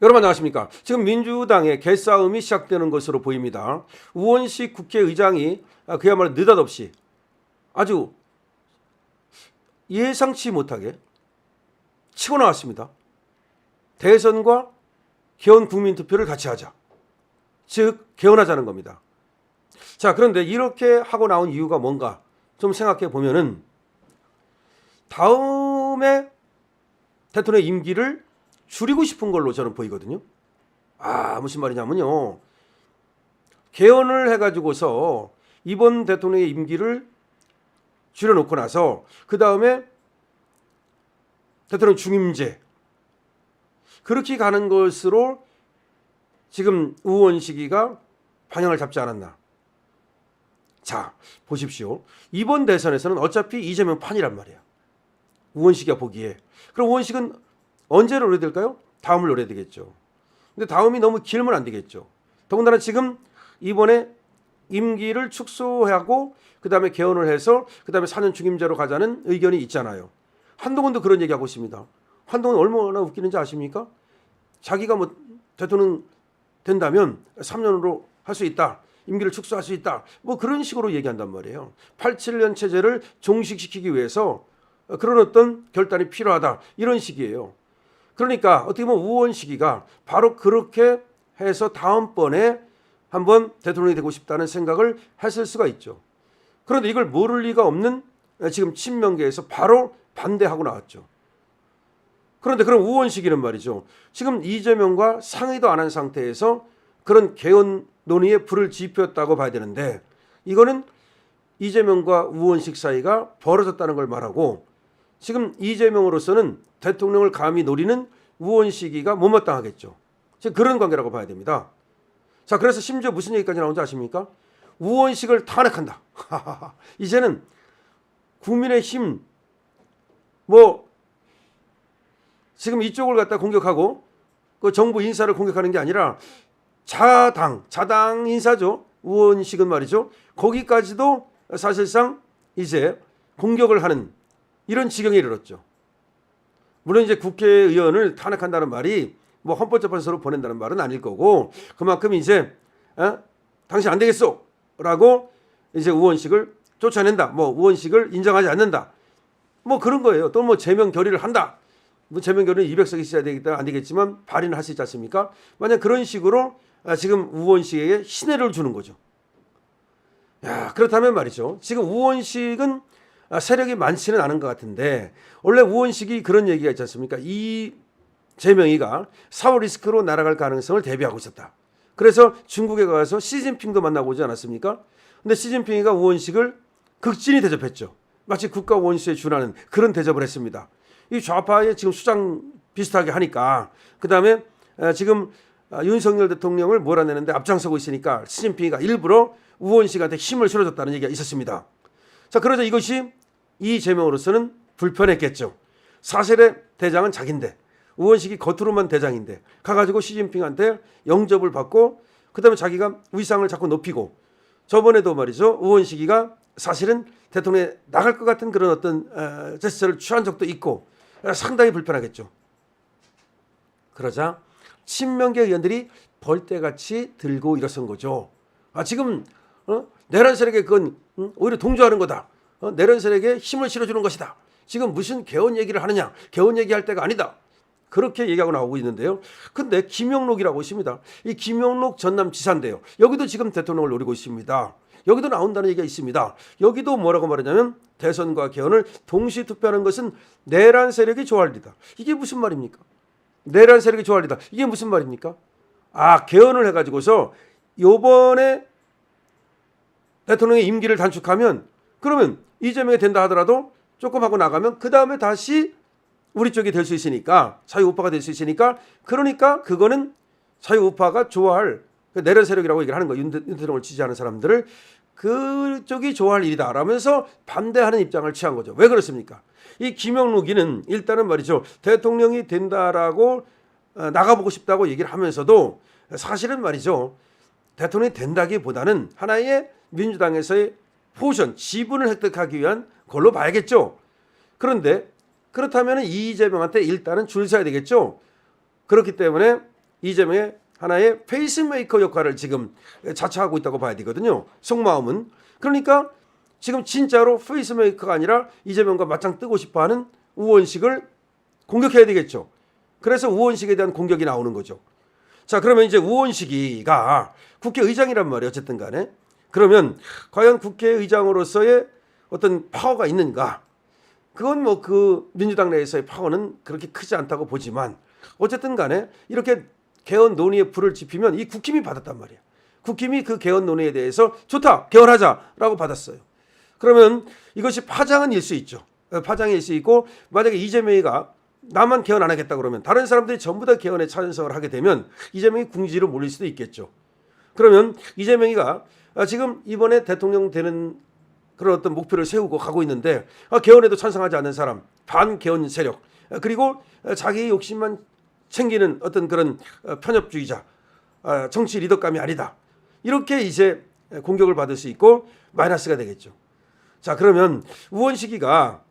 여러분 안녕하십니까? 지금 민주당의 개싸움이 시작되는 것으로 보입니다. 우원식 국회의장이 그야말로 느닷없이 아주 예상치 못하게 치고 나왔습니다. 대선과 개헌 국민투표를 같이 하자. 즉 개헌하자는 겁니다. 자, 그런데 이렇게 하고 나온 이유가 뭔가 좀 생각해 보면은 다음에 대통령 임기를 줄이고 싶은 걸로 저는 보이거든요. 무슨 말이냐면요. 개헌을 해가지고서 이번 대통령의 임기를 줄여놓고 나서 그 다음에 대통령 중임제 그렇게 가는 것으로 지금 우원식이가 방향을 잡지 않았나. 자, 보십시오. 이번 대선에서는 어차피 이재명 판이란 말이에요. 우원식이가 보기에. 그럼 우원식은 언제 노려야 될까요? 다음을 노려야 되겠죠. 근데 다음이 너무 길면 안 되겠죠. 더군다나 지금 이번에 임기를 축소하고 그다음에 개헌을 해서 그다음에 4년 중임제로 가자는 의견이 있잖아요. 한동훈도 그런 얘기하고 있습니다. 한동훈 얼마나 웃기는지 아십니까? 자기가 뭐 대통령 된다면 3년으로 할 수 있다. 임기를 축소할 수 있다. 뭐 그런 식으로 얘기한단 말이에요. 87년 체제를 종식시키기 위해서 그런 어떤 결단이 필요하다. 이런 식이에요. 그러니까 어떻게 보면 우원식이가 바로 그렇게 해서 다음번에 한번 대통령이 되고 싶다는 생각을 했을 수가 있죠. 그런데 이걸 모를 리가 없는 지금 친명계에서 바로 반대하고 나왔죠. 그런데 그럼 우원식이는 말이죠. 지금 이재명과 상의도 안 한 상태에서 그런 개헌 논의에 불을 지폈다고 봐야 되는데 이거는 이재명과 우원식 사이가 벌어졌다는 걸 말하고 지금 이재명으로서는 대통령을 감히 노리는 우원식이가 못마땅하겠죠. 지금 그런 관계라고 봐야 됩니다. 자, 그래서 심지어 무슨 얘기까지 나온지 아십니까? 우원식을 탄핵한다. 이제는 국민의힘 뭐 지금 이쪽을 갖다 공격하고 그 정부 인사를 공격하는 게 아니라 자당 인사죠. 우원식은 말이죠. 거기까지도 사실상 이제 공격을 하는 이런 지경에 이르렀죠. 물론 이제 국회의원을 탄핵한다는 말이 뭐 헌법재판소로 보낸다는 말은 아닐 거고 그만큼 이제 당신 안 되겠소라고 이제 우원식을 쫓아낸다. 뭐 우원식을 인정하지 않는다. 뭐 그런 거예요. 또 뭐 제명 결의를 한다. 뭐 제명 결의는 200석이 있어야 되겠다 안 되겠지만 발의는 할 수 있지 않습니까? 만약 그런 식으로 지금 우원식에게 신뢰를 주는 거죠. 야, 그렇다면 말이죠. 지금 우원식은 세력이 많지는 않은 것 같은데 원래 우원식이 그런 얘기가 있지 않습니까? 이재명이가 사후 리스크로 날아갈 가능성을 대비하고 있었다. 그래서 중국에 가서 시진핑도 만나고 오지 않았습니까? 근데 시진핑이가 우원식을 극진히 대접했죠. 마치 국가 원수에 준하는 그런 대접을 했습니다. 이 좌파의 지금 수장 비슷하게 하니까 그 다음에 지금 윤석열 대통령을 몰아내는데 앞장서고 있으니까 시진핑이가 일부러 우원식한테 힘을 실어줬다는 얘기가 있었습니다. 자, 그러자 이것이 이재명으로서는 불편했겠죠. 사실의 대장은 자기인데 우원식이 겉으로만 대장인데 가가지고 시진핑한테 영접을 받고 그다음에 자기가 위상을 자꾸 높이고 저번에도 말이죠. 우원식이가 사실은 대통령에 나갈 것 같은 그런 어떤 제스처를 취한 적도 있고 상당히 불편하겠죠. 그러자 친명계 의원들이 벌떼같이 들고 일어선 거죠. 지금 내란 세력에 그건 오히려 동조하는 거다. 내란 세력에 힘을 실어주는 것이다. 지금 무슨 개헌 얘기를 하느냐. 개헌 얘기할 때가 아니다. 그렇게 얘기하고 나오고 있는데요. 근데 김영록이라고 있습니다. 이 김영록 전남지사인데요. 여기도 지금 대통령을 노리고 있습니다. 여기도 나온다는 얘기가 있습니다. 여기도 뭐라고 말하냐면 대선과 개헌을 동시 투표하는 것은 내란 세력이 좋아할 일이다. 이게 무슨 말입니까? 내란 세력이 좋아할 일이다. 이게 무슨 말입니까? 개헌을 해가지고서 요번에 대통령의 임기를 단축하면 그러면 이재명이 된다 하더라도 조금 하고 나가면 그 다음에 다시 우리 쪽이 될 수 있으니까 자유우파가 될 수 있으니까 그러니까 그거는 자유우파가 좋아할 내란 세력이라고 얘기를 하는 거예요. 윤대통령을 지지하는 사람들을 그쪽이 좋아할 일이다 라면서 반대하는 입장을 취한 거죠. 왜 그렇습니까? 이 김영록이는 일단은 말이죠. 대통령이 된다라고 나가보고 싶다고 얘기를 하면서도 사실은 말이죠. 대통령이 된다기보다는 하나의 민주당에서의 포션, 지분을 획득하기 위한 걸로 봐야겠죠. 그런데 그렇다면 이재명한테 일단은 줄 서야 되겠죠. 그렇기 때문에 이재명의 하나의 페이스메이커 역할을 지금 자처하고 있다고 봐야 되거든요. 속마음은. 그러니까 지금 진짜로 페이스메이커가 아니라 이재명과 맞짱 뜨고 싶어하는 우원식을 공격해야 되겠죠. 그래서 우원식에 대한 공격이 나오는 거죠. 자, 그러면 이제 우원식이가 국회의장이란 말이에요. 어쨌든 간에. 그러면 과연 국회의장으로서의 어떤 파워가 있는가? 그건 뭐 그 민주당 내에서의 파워는 그렇게 크지 않다고 보지만 어쨌든 간에 이렇게 개헌 논의에 불을 지피면 이 국힘이 받았단 말이에요. 국힘이 그 개헌 논의에 대해서 좋다, 개헌하자라고 받았어요. 그러면 이것이 파장은 일 수 있죠. 파장일 수 있고 만약에 이재명이가 나만 개헌 안 하겠다 그러면 다른 사람들이 전부 다 개헌에 찬성을 하게 되면 이재명이 궁지로 몰릴 수도 있겠죠. 그러면 이재명이가 지금 이번에 대통령 되는 그런 어떤 목표를 세우고 가고 있는데 개헌에도 찬성하지 않는 사람, 반개헌 세력, 그리고 자기의 욕심만 챙기는 어떤 그런 편협주의자, 정치 리더감이 아니다. 이렇게 이제 공격을 받을 수 있고 마이너스가 되겠죠. 자, 그러면 우원식이가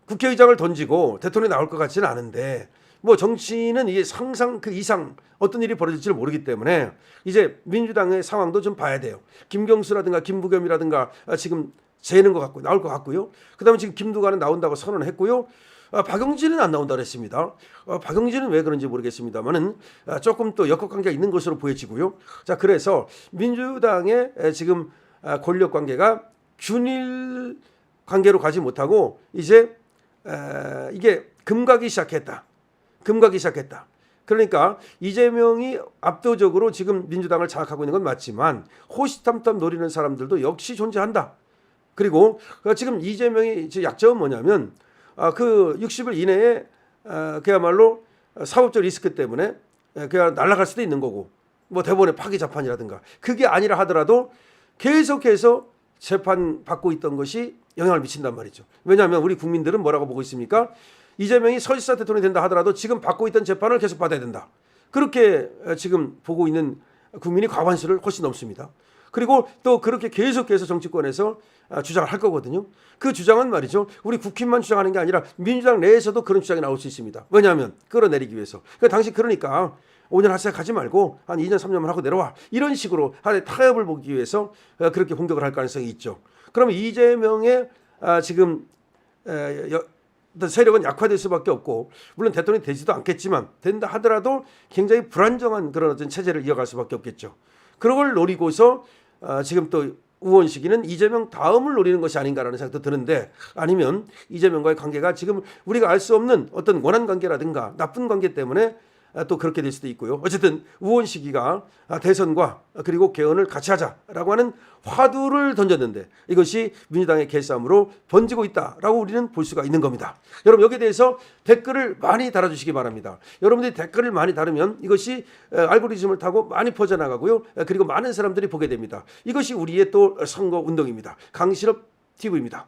국회의장을 던지고 대통령이 나올 것 같지는 않은데 뭐 정치는 이게 상상 그 이상 어떤 일이 벌어질지를 모르기 때문에 이제 민주당의 상황도 좀 봐야 돼요. 김경수라든가 김부겸이라든가 지금 재는 것 같고 나올 것 같고요. 그다음에 지금 김두관은 나온다고 선언을 했고요. 박용진은 안 나온다고 했습니다. 박용진은 왜 그런지 모르겠습니다만은 조금 또 역학관계가 있는 것으로 보여지고요. 자, 그래서 민주당의 지금 권력 관계가 균일 관계로 가지 못하고 이제 이게 금가기 시작했다. 금가기 시작했다. 그러니까 이재명이 압도적으로 지금 민주당을 장악하고 있는 건 맞지만 호시탐탐 노리는 사람들도 역시 존재한다. 그리고 지금 이재명이 약점은 뭐냐면 그 60일 이내에 그야말로 사법적 리스크 때문에 그냥 날아갈 수도 있는 거고 뭐 대법원의 파기 재판이라든가 그게 아니라 하더라도 계속해서 재판 받고 있던 것이 영향을 미친단 말이죠. 왜냐하면 우리 국민들은 뭐라고 보고 있습니까? 이재명이 설사 대통령이 된다 하더라도 지금 받고 있던 재판을 계속 받아야 된다. 그렇게 지금 보고 있는 국민이 과반수를 훨씬 넘습니다. 그리고 또 그렇게 계속해서 정치권에서 주장을 할 거거든요. 그 주장은 말이죠. 우리 국힘만 주장하는 게 아니라 민주당 내에서도 그런 주장이 나올 수 있습니다. 왜냐하면 끌어내리기 위해서. 당시 그러니까 5년 하세요 가지 말고 한 2년 3년만 하고 내려와. 이런 식으로 하나의 타협을 보기 위해서 그렇게 공격을 할 가능성이 있죠. 그러면 이재명의 지금 세력은 약화될 수밖에 없고 물론 대통령이 되지도 않겠지만 된다 하더라도 굉장히 불안정한 그런 어떤 체제를 이어갈 수밖에 없겠죠. 그런 걸 노리고서 지금 또 우원식이는 이재명 다음을 노리는 것이 아닌가라는 생각도 드는데 아니면 이재명과의 관계가 지금 우리가 알 수 없는 어떤 원한 관계라든가 나쁜 관계 때문에 또 그렇게 될 수도 있고요. 어쨌든 우원식이가 대선과 그리고 개헌을 같이 하자라고 하는 화두를 던졌는데 이것이 민주당의 개싸움으로 번지고 있다라고 우리는 볼 수가 있는 겁니다. 여러분 여기에 대해서 댓글을 많이 달아주시기 바랍니다. 여러분들이 댓글을 많이 달으면 이것이 알고리즘을 타고 많이 퍼져나가고요. 그리고 많은 사람들이 보게 됩니다. 이것이 우리의 또 선거 운동입니다. 강신업 TV입니다.